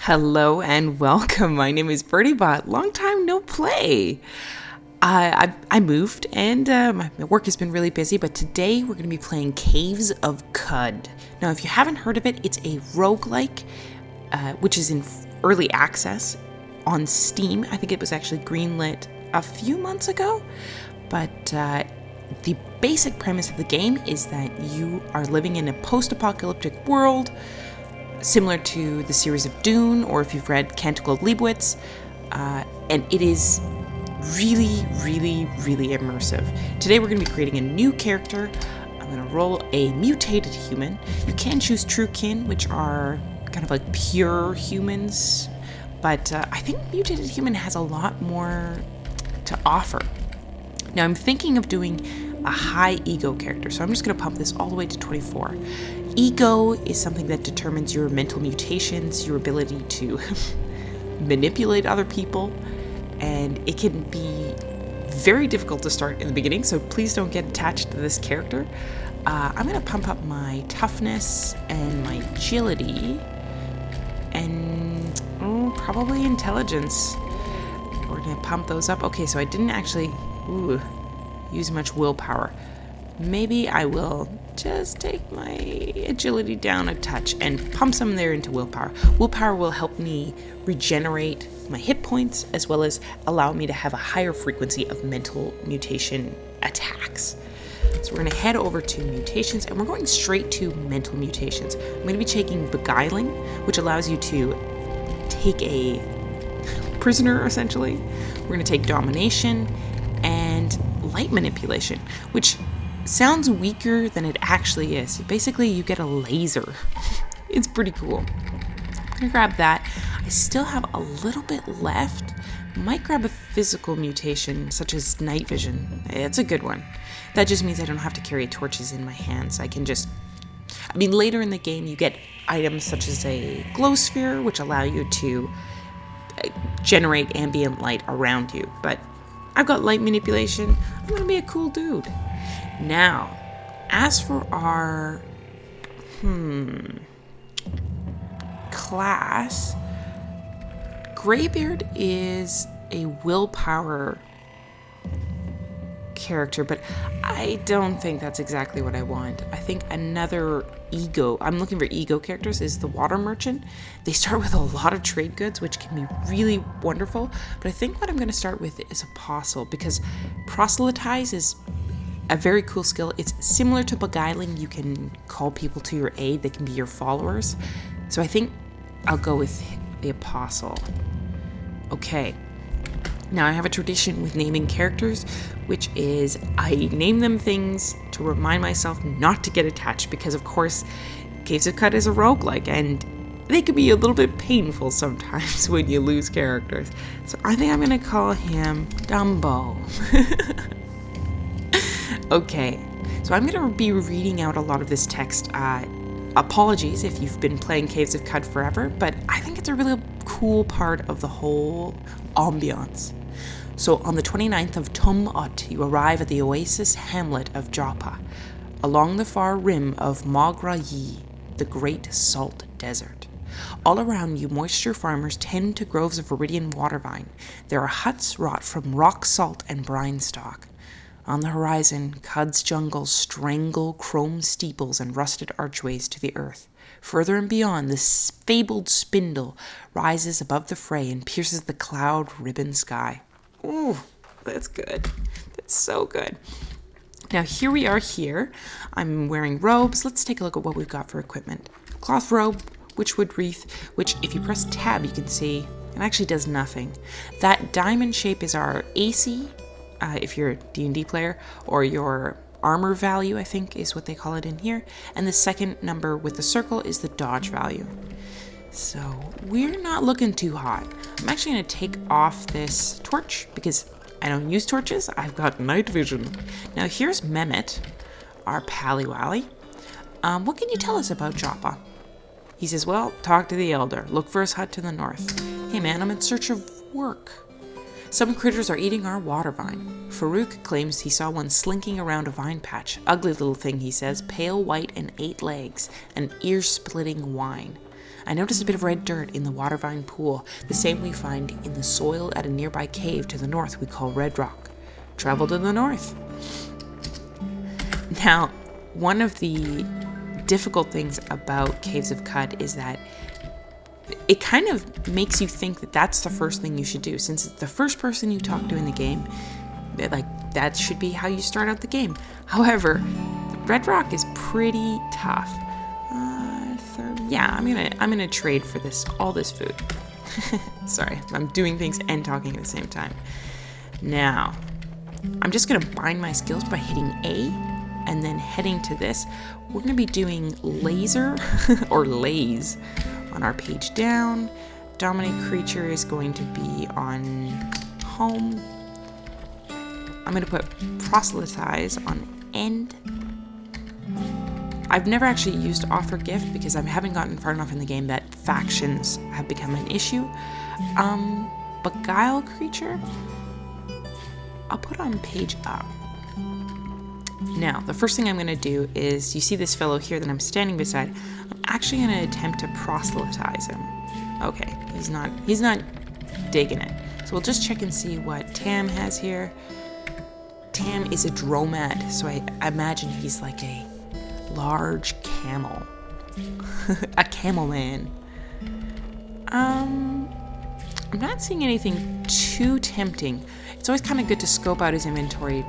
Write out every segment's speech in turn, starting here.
Hello and welcome. My name is Birdybot. Long time no play. I moved and my work has been really busy, but today we're going to be playing Caves of Qud. Now, if you haven't heard of it, it's a roguelike, which is in early access on Steam. I think it was actually greenlit a few months ago, but the basic premise of the game is that you are living in a post-apocalyptic world, similar to the series of Dune, or if you've read Canticle of Leibowitz, and it is really, really, really immersive. Today we're going to be creating a new character. I'm going to roll a mutated human. You can choose true kin, which are kind of like pure humans, but I think mutated human has a lot more to offer. Now I'm thinking of doing a high ego character, so I'm just going to pump this all the way to 24. Ego is something that determines your mental mutations, your ability to manipulate other people, and it can be very difficult to start in the beginning, so please don't get attached to this character. I'm going to pump up my toughness and my agility, and probably intelligence. We're going to pump those up. Okay, so I didn't actually use much willpower. Maybe I will just take my agility down a touch and pump some there into willpower. Willpower will help me regenerate my hit points, as well as allow me to have a higher frequency of mental mutation attacks. So we're going to head over to mutations, and we're going straight to mental mutations. I'm going to be taking beguiling, which allows you to take a prisoner, essentially. We're going to take domination and light manipulation, which sounds weaker than it actually is. Basically, you get a laser. It's pretty cool. I'm gonna grab that. I still have a little bit left. Might grab a physical mutation, such as night vision. It's a good one. That just means I don't have to carry torches in my hands. Later in the game, you get items such as a glow sphere, which allow you to generate ambient light around you. But I've got light manipulation. I'm gonna be a cool dude. Now, as for our class, Greybeard is a willpower character, but I don't think that's exactly what I want. I think another I'm looking for ego characters, is the Water Merchant. They start with a lot of trade goods, which can be really wonderful, but I think what I'm going to start with is Apostle, because proselytize is a very cool skill. It's similar to beguiling. You can call people to your aid. They can be your followers. So I think I'll go with the Apostle. Okay. Now I have a tradition with naming characters, which is I name them things to remind myself not to get attached, because of course Caves of Qud is a roguelike and they can be a little bit painful sometimes when you lose characters. So I think I'm going to call him Dumbo. Okay, so I'm going to be reading out a lot of this text. Apologies if you've been playing Caves of Qud forever, but I think it's a really cool part of the whole ambiance. So on the 29th of Tum-Ut, you arrive at the oasis hamlet of Joppa, along the far rim of Magra-Yi, the great salt desert. All around you, moisture farmers tend to groves of Viridian water vine. There are huts wrought from rock salt and brine stock. On the horizon, Qud's jungles strangle chrome steeples and rusted archways to the earth. Further and beyond, the fabled spindle rises above the fray and pierces the cloud-ribbon sky. Ooh, that's good. That's so good. Now here we are here. I'm wearing robes. Let's take a look at what we've got for equipment. Cloth robe, witchwood wreath, which if you press tab, you can see it actually does nothing. That diamond shape is our AC. If you're a D&D player, or your armor value, I think is what they call it in here. And the second number with the circle is the dodge value. So we're not looking too hot. I'm actually going to take off this torch because I don't use torches. I've got night vision. Now here's Mehmet, our pally-wally. What can you tell us about Joppa? He says, well, talk to the elder. Look for his hut to the north. Hey man, I'm in search of work. Some critters are eating our water vine. Farouk claims he saw one slinking around a vine patch. Ugly little thing, he says, pale white and 8 legs, and ear-splitting whine. I noticed a bit of red dirt in the water vine pool, the same we find in the soil at a nearby cave to the north we call Red Rock. Travel to the north. Now, one of the difficult things about Caves of Qud is that it kind of makes you think that that's the first thing you should do. Since it's the first person you talk to in the game, like, that should be how you start out the game. However, Red Rock is pretty tough. Yeah, I'm gonna trade for all this food. Sorry, I'm doing things and talking at the same time. Now, I'm just gonna bind my skills by hitting A and then heading to this. We're gonna be doing laser or laze on our page down. Dominate creature is going to be on home. I'm gonna put proselytize on end. I've never actually used offer gift because I haven't gotten far enough in the game that factions have become an issue. Beguile creature, I'll put on page up. Now, the first thing I'm going to do is, you see this fellow here that I'm standing beside, I'm actually going to attempt to proselytize him. Okay, he's not digging it. So we'll just check and see what Tam has here. Tam is a dromad, so I imagine he's like a large camel. A camel man. I'm not seeing anything too tempting. It's always kind of good to scope out his inventory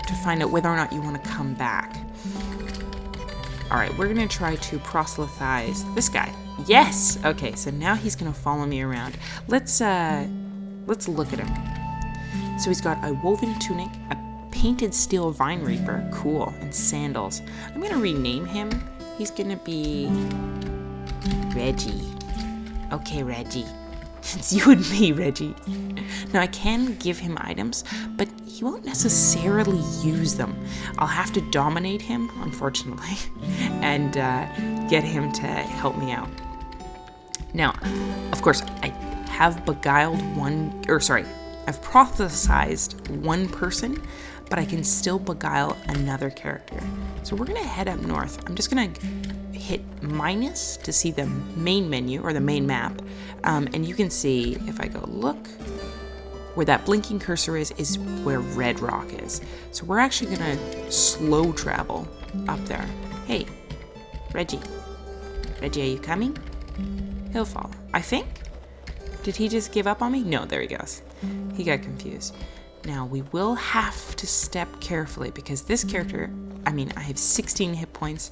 to find out whether or not you want to come back. Alright, we're going to try to proselytize this guy. Yes! Okay, so now he's going to follow me around. Let's look at him. So he's got a woven tunic, a painted steel vine reaper, cool, and sandals. I'm going to rename him. He's going to be Reggie. Okay, Reggie. It's you and me, Reggie. Now, I can give him items, but he won't necessarily use them. I'll have to dominate him, unfortunately, and get him to help me out. Now, of course, I have beguiled I've prophesized one person, but I can still beguile another character. So we're going to head up north. I'm just going to hit minus to see the main menu or the main map. And you can see, if I go look, where that blinking cursor is where Red Rock is. So we're actually going to slow travel up there. Hey, Reggie. Reggie, are you coming? He'll follow, I think. Did he just give up on me? No, there he goes. He got confused. Now, we will have to step carefully because this character, I have 16 hit points.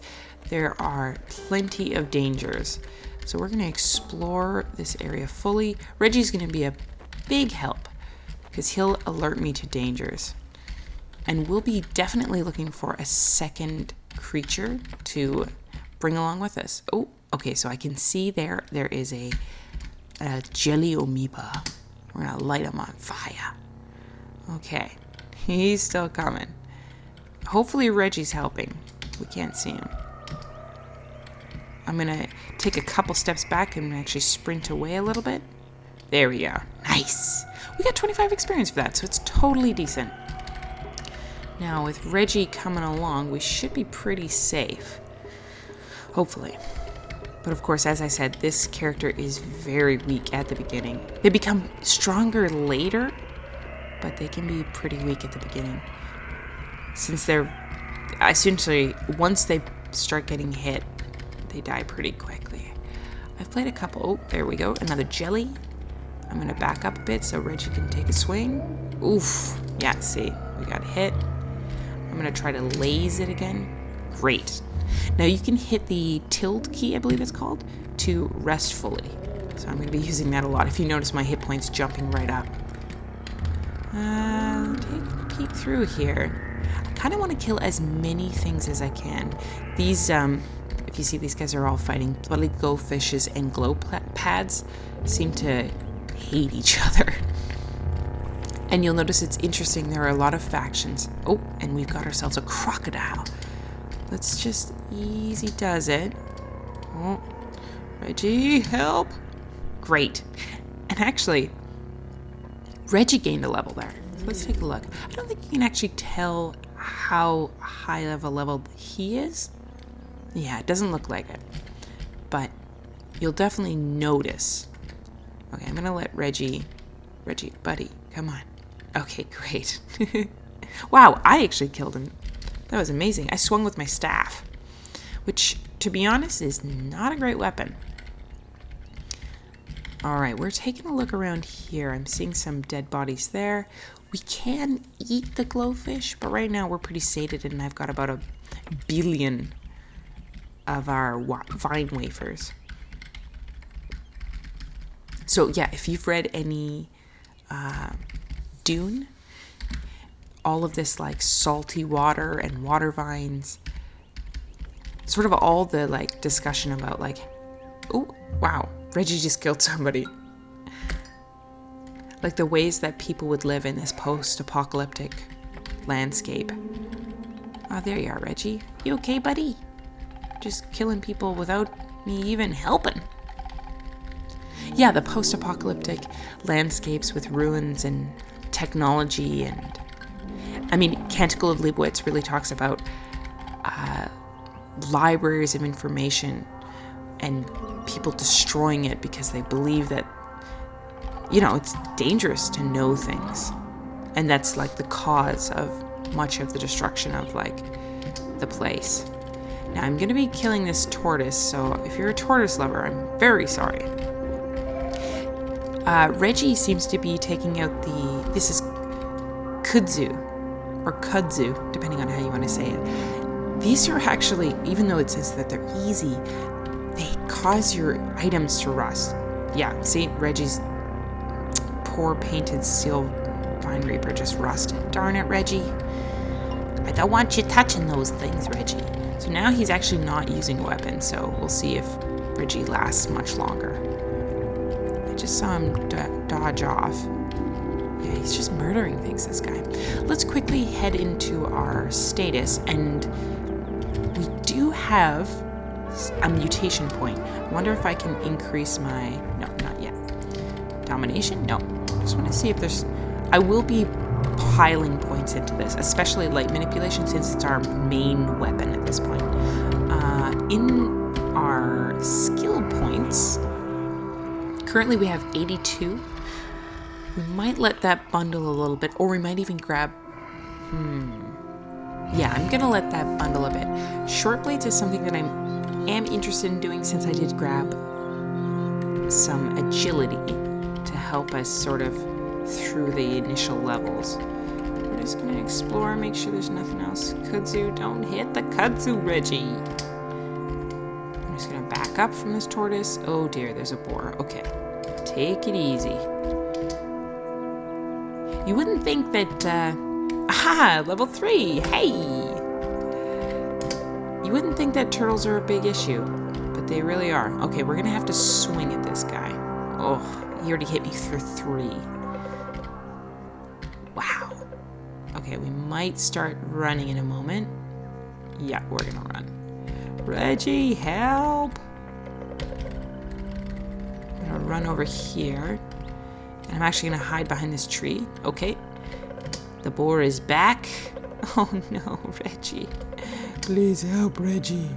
There are plenty of dangers. So we're going to explore this area fully. Reggie's going to be a big help because he'll alert me to dangers. And we'll be definitely looking for a second creature to bring along with us. Oh, okay, so I can see there is a jelly amoeba. We're going to light him on fire. Okay, he's still coming. Hopefully Reggie's helping. We can't see him. I'm going to take a couple steps back and actually sprint away a little bit. There we go. Nice. We got 25 experience for that, so it's totally decent. Now, with Reggie coming along, we should be pretty safe. Hopefully. But of course, as I said, this character is very weak at the beginning. They become stronger later, but they can be pretty weak at the beginning. Since they're essentially, once they start getting hit, they die pretty quickly. I've played a couple. Oh, there we go. Another jelly. I'm going to back up a bit so Reggie can take a swing. Oof. Yeah, see, we got hit. I'm going to try to laze it again. Great. Now you can hit the tilde key, I believe it's called, to rest fully. So I'm going to be using that a lot. If you notice my hit points jumping right up. Take a peek through here. I kind of want to kill as many things as I can. These, if you see, these guys are all fighting. Bloody goldfishes and glow pads seem to hate each other. And you'll notice it's interesting. There are a lot of factions. Oh, and we've got ourselves a crocodile. Let's just easy does it. Oh, Reggie, help. Great. And actually, Reggie gained a level there. So let's take a look. I don't think you can actually tell how high of a level he is. Yeah, it doesn't look like it. But you'll definitely notice. Okay, I'm gonna let Reggie, buddy, come on. Okay, great. Wow, I actually killed him. That was amazing. I swung with my staff, which, to be honest, is not a great weapon. All right, we're taking a look around here. I'm seeing some dead bodies there. We can eat the glowfish, but right now we're pretty sated, and I've got about 1 billion of our vine wafers. So yeah, if you've read any Dune, all of this like salty water and water vines, sort of all the like discussion about like, oh wow, Reggie just killed somebody. Like the ways that people would live in this post-apocalyptic landscape. Oh, there you are, Reggie. You okay, buddy? Just killing people without me even helping. Yeah, the post-apocalyptic landscapes with ruins and technology, and I mean, Canticle of Leibowitz really talks about libraries of information and people destroying it because they believe that, you know, it's dangerous to know things. And that's like the cause of much of the destruction of like the place. Now I'm going to be killing this tortoise, so if you're a tortoise lover, I'm very sorry. Reggie seems to be taking out this is kudzu, or kudzu, depending on how you want to say it. These are actually, even though it says that they're easy, they cause your items to rust. Yeah, see, Reggie's poor painted steel vine reaper just rusted. Darn it, Reggie. I don't want you touching those things, Reggie. So now he's actually not using a weapon, so we'll see if Reggie lasts much longer. I just saw him dodge off. Yeah, he's just murdering things, this guy. Let's quickly head into our status, and we do have a mutation point. I wonder if I can increase my... No, not yet. Domination? No. Just want to see if there's... I will be piling points into this, especially light manipulation, since it's our main weapon at this point. In our skill points, currently we have 82. We might let that bundle a little bit, or we might even grab... Yeah, I'm going to let that bundle a bit. Short blades is something that I am interested in doing, since I did grab some agility to help us sort of through the initial levels. We're just going to explore, make sure there's nothing else. Kudzu, don't hit the kudzu, Reggie. I'm just going to back up from this tortoise. Oh dear, there's a boar. Okay, take it easy. You wouldn't think that, aha, level 3, hey! You wouldn't think that turtles are a big issue, but they really are. Okay, we're gonna have to swing at this guy. Oh, he already hit me for 3. Wow. Okay, we might start running in a moment. Yeah, we're gonna run. Reggie, help! I'm gonna run over here. And I'm actually gonna hide behind this tree. Okay. The boar is back. Oh no, Reggie. Please help, Reggie.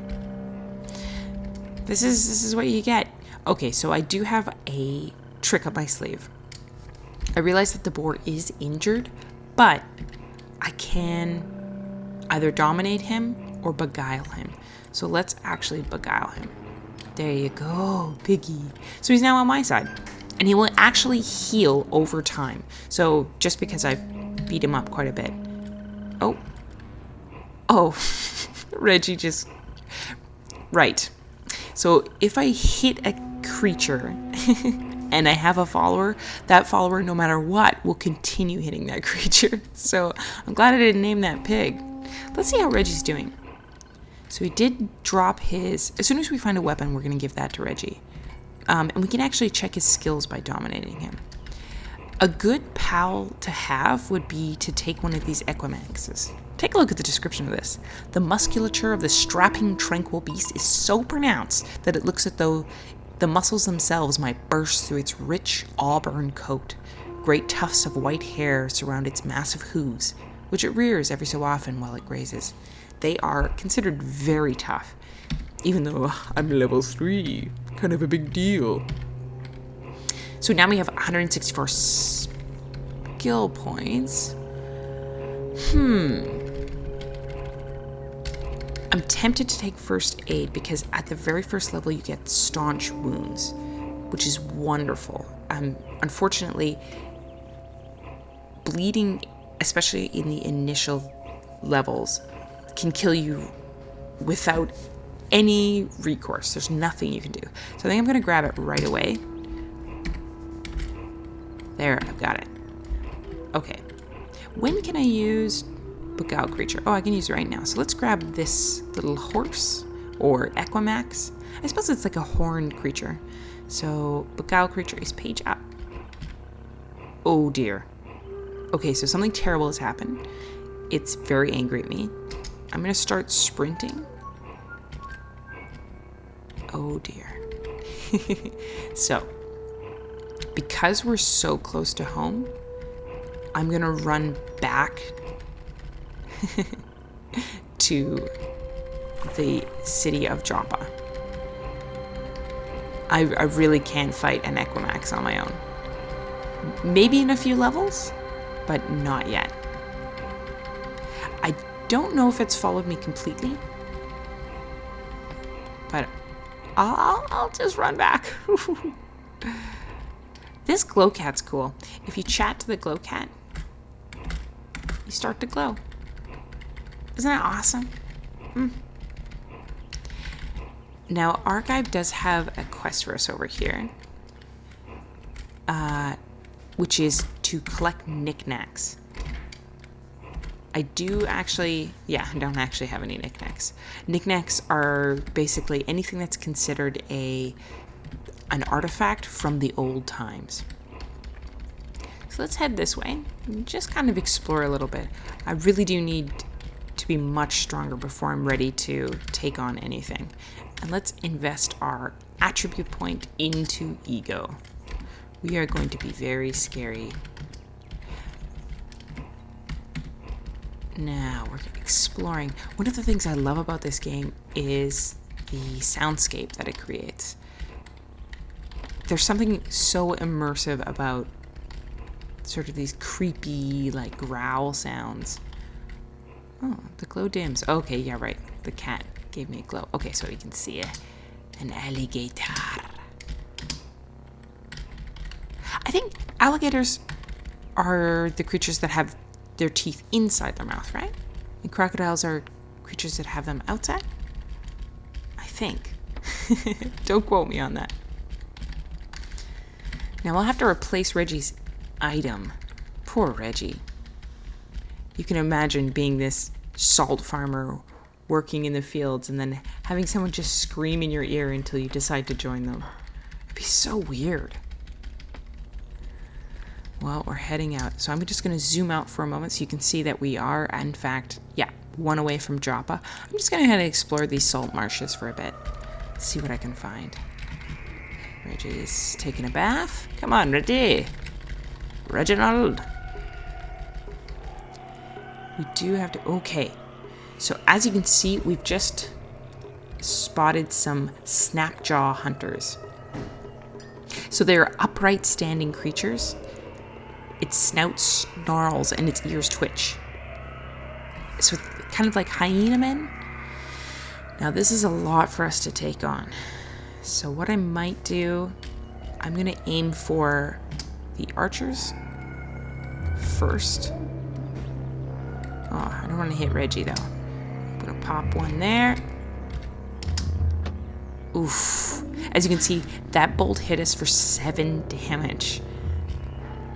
This is what you get. Okay, so I do have a trick up my sleeve. I realize that the boar is injured, but I can either dominate him or beguile him. So let's actually beguile him. There you go, piggy. So he's now on my side. And he will actually heal over time. So just because I've beat him up quite a bit. Oh, Reggie just... Right. So if I hit a creature and I have a follower, that follower, no matter what, will continue hitting that creature. So I'm glad I didn't name that pig. Let's see how Reggie's doing. So he did drop his... As soon as we find a weapon, we're going to give that to Reggie. And we can actually check his skills by dominating him. A good pal to have would be to take one of these equimaxes. Take a look at the description of this. The musculature of the strapping, tranquil beast is so pronounced that it looks as though the muscles themselves might burst through its rich auburn coat. Great tufts of white hair surround its massive hooves, which it rears every so often while it grazes. They are considered very tough, even though I'm level 3. kind of a big deal. So now we have 164 skill points. I'm tempted to take first aid because at the very first level you get staunch wounds, which is wonderful. Unfortunately, bleeding, especially in the initial levels, can kill you without any recourse. There's nothing you can do. So I think I'm going to grab it right away. There, I've got it. Okay. When can I use Beguiled Creature? Oh, I can use it right now. So let's grab this little horse or Equimax. I suppose it's like a horned creature. So Beguiled Creature is page up. Oh dear. Okay, so something terrible has happened. It's very angry at me. I'm going to start sprinting. Oh dear. So, because we're so close to home, I'm going to run back to the city of Joppa. I really can't fight an Equimax on my own. Maybe in a few levels, but not yet. I don't know if it's followed me completely, but I'll just run back. This glow cat's cool. If you chat to the glow cat, you start to glow. Isn't that awesome? Now, Archive does have a quest for us over here, which is to collect knickknacks. I do actually, I don't actually have any knickknacks. Knickknacks are basically anything that's considered an artifact from the old times. So let's head this way and just kind of explore a little bit. I really do need to be much stronger before I'm ready to take on anything. And let's invest our attribute point into ego. We are going to be very scary. Now we're exploring. One of the things I love about this game is the soundscape that it creates. There's something so immersive about sort of these creepy, like, growl sounds. Oh, the glow dims. Okay, yeah, right. The cat gave me a glow. Okay, so you can see an alligator. I think alligators are the creatures that have their teeth inside their mouth, right? And crocodiles are creatures that have them outside? I think. Don't quote me on that. Now I'll have to replace Reggie's item. Poor Reggie. You can imagine being this salt farmer working in the fields and then having someone just scream in your ear until you decide to join them. It'd be so weird. Well, we're heading out. So I'm just going to zoom out for a moment so you can see that we are, in fact, one away from Joppa. I'm just going to head and explore these salt marshes for a bit. See what I can find. Reggie's taking a bath. Come on, Reggie. Reginald. We do have to... Okay. So as you can see, we've just spotted some snapjaw hunters. So they're upright standing creatures. Its snout snarls and its ears twitch. So kind of like hyena men. Now this is a lot for us to take on. So what I might do, I'm going to aim for the archers first. Oh, I don't want to hit Reggie though. I'm going to pop one there. Oof. As you can see, that bolt hit us for 7 damage.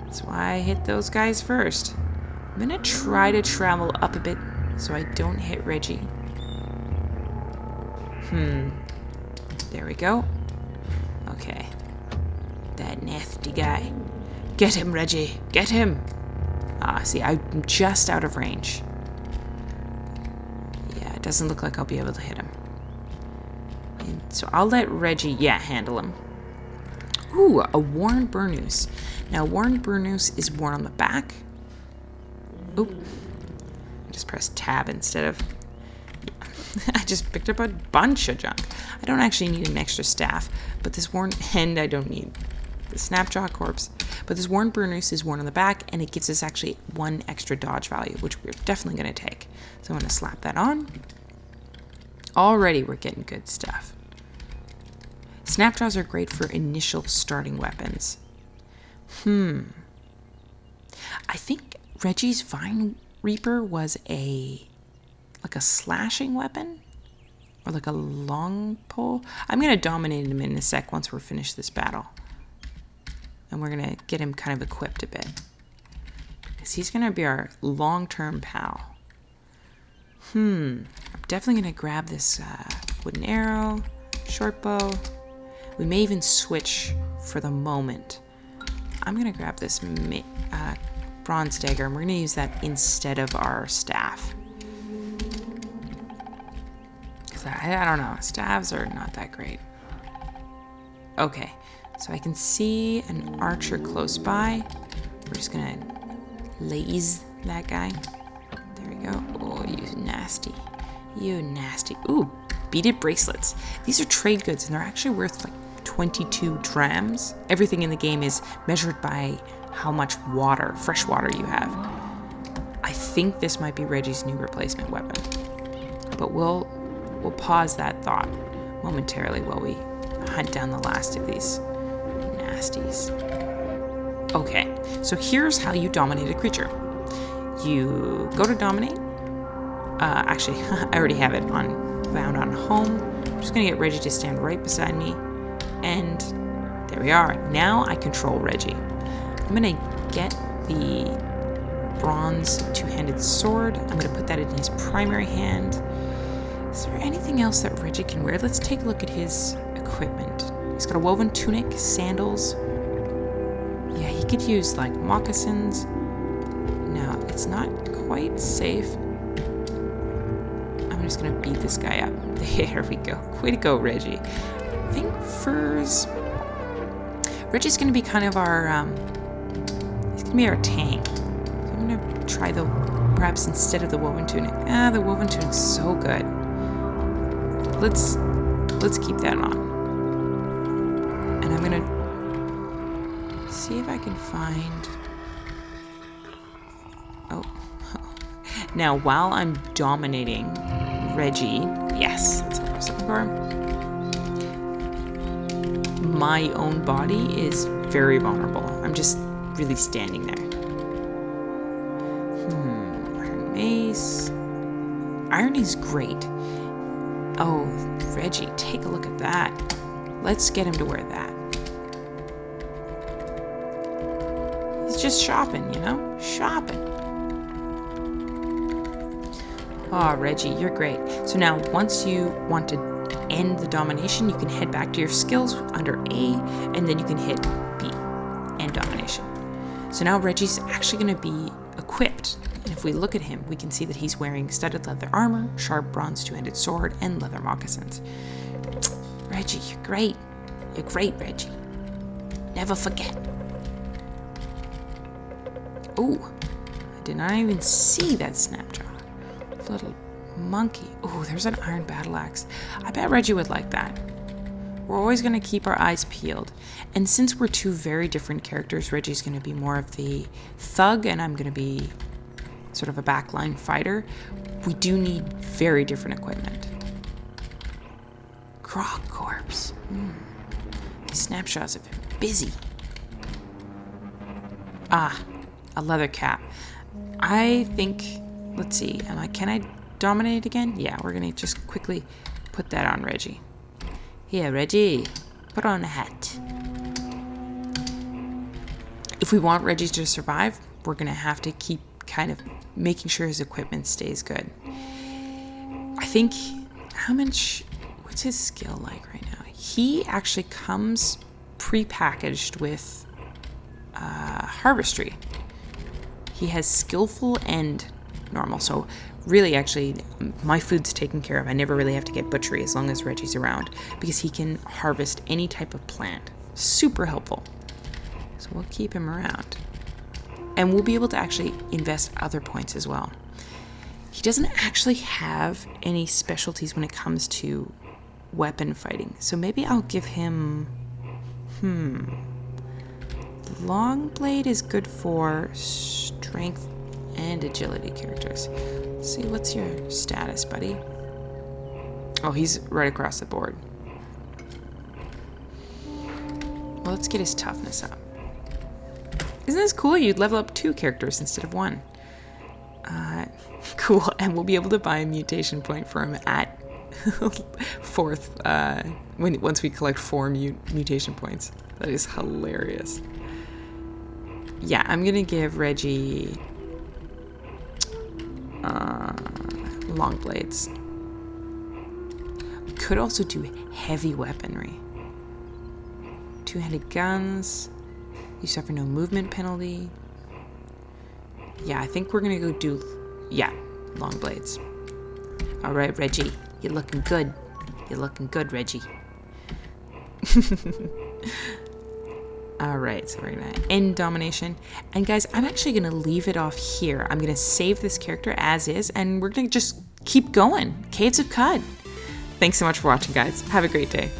That's why I hit those guys first. I'm going to try to travel up a bit so I don't hit Reggie. There we go. Okay. That nasty guy. Get him, Reggie. Get him. Ah, see, I'm just out of range. Yeah, it doesn't look like I'll be able to hit him. And so I'll let Reggie, handle him. Ooh, a worn burnous. Now, worn burnous is worn on the back. Oop. I just pressed tab instead of... I just picked up a bunch of junk. I don't actually need an extra staff, but this worn, and I don't need the Snapjaw corpse, but this worn burnous is worn on the back, and it gives us actually 1 extra dodge value, which we're definitely going to take. So I'm going to slap that on. Already we're getting good stuff. Snapjaws are great for initial starting weapons. I think Reggie's Vine Reaper was like a slashing weapon, or like a long pole. I'm going to dominate him in a sec once we're finished this battle. And we're going to get him kind of equipped a bit, because he's going to be our long-term pal. I'm definitely going to grab this wooden arrow, short bow. We may even switch for the moment. I'm going to grab this bronze dagger, and we're going to use that instead of our staff. Because I don't know, staves are not that great. Okay, so I can see an archer close by. We're just going to laze that guy. There we go. Oh, you nasty. You nasty. Ooh, beaded bracelets. These are trade goods, and they're actually worth like 22 drams. Everything in the game is measured by how much water, fresh water you have. I think this might be Reggie's new replacement weapon, but we'll pause that thought momentarily while we hunt down the last of these nasties. Okay, so here's how you dominate a creature. You go to dominate. Actually, I already have it bound on home. I'm just gonna get Reggie to stand right beside me. And there we are. Now I control Reggie. I'm going to get the bronze two-handed sword. I'm going to put that in his primary hand. Is there anything else that Reggie can wear? Let's take a look at his equipment. He's got a woven tunic, sandals. Yeah, he could use like moccasins. No, it's not quite safe. I'm just going to beat this guy up. There we go. Way to go, Reggie. I think furs. Reggie's going to be kind of our, he's going to be our tank. So I'm going to try perhaps instead of the woven tunic. The woven tunic's so good. Let's keep that on. And I'm going to see if I can find, Now, while I'm dominating Reggie, yes, that's what I was looking for. My own body is very vulnerable. I'm just really standing there. Iron mace. Irony's great. Oh, Reggie, take a look at that. Let's get him to wear that. He's just shopping, you know? Shopping. Oh, Reggie, you're great. So now, once you want to end the domination, you can head back to your skills under A, and then you can hit B, end domination. So now Reggie's actually going to be equipped. And if we look at him, we can see that he's wearing studded leather armor, sharp bronze two-handed sword, and leather moccasins. Reggie, you're great. You're great, Reggie. Never forget. Ooh, I did not even see that Snapjaw. Little monkey. Oh, there's an iron battle axe. I bet Reggie would like that. We're always going to keep our eyes peeled. And since we're two very different characters, Reggie's going to be more of the thug, and I'm going to be sort of a backline fighter. We do need very different equipment. Grog corpse. These snapshots have been busy. A leather cap. I think, let's see, can I dominate again? Yeah, we're gonna just quickly put that on Reggie. Here, Reggie, put on a hat. If we want Reggie to survive, we're gonna have to keep kind of making sure his equipment stays good. I think, what's his skill like right now? He actually comes pre-packaged with harvestry. He has skillful and normal, so really actually my food's taken care of. I never really have to get butchery as long as Reggie's around, because he can harvest any type of plant. Super helpful. So we'll keep him around. And we'll be able to actually invest other points as well. He doesn't actually have any specialties when it comes to weapon fighting. So maybe I'll give him... Long blade is good for strength and agility characters. Let's see, what's your status, buddy? Oh, he's right across the board. Well, let's get his toughness up. Isn't this cool? You'd level up 2 characters instead of 1. Cool, and we'll be able to buy a mutation point for him at 4th, once we collect 4 mutation points. That is hilarious. Yeah, I'm gonna give Reggie long blades. We could also do heavy weaponry. 2-handed guns. You suffer no movement penalty. Yeah, I think we're gonna go do, long blades. All right, Reggie, you're looking good. You're looking good, Reggie. All right, so we're gonna end domination. And guys, I'm actually gonna leave it off here. I'm gonna save this character as is, and we're gonna just keep going. Caves of Qud. Thanks so much for watching, guys. Have a great day.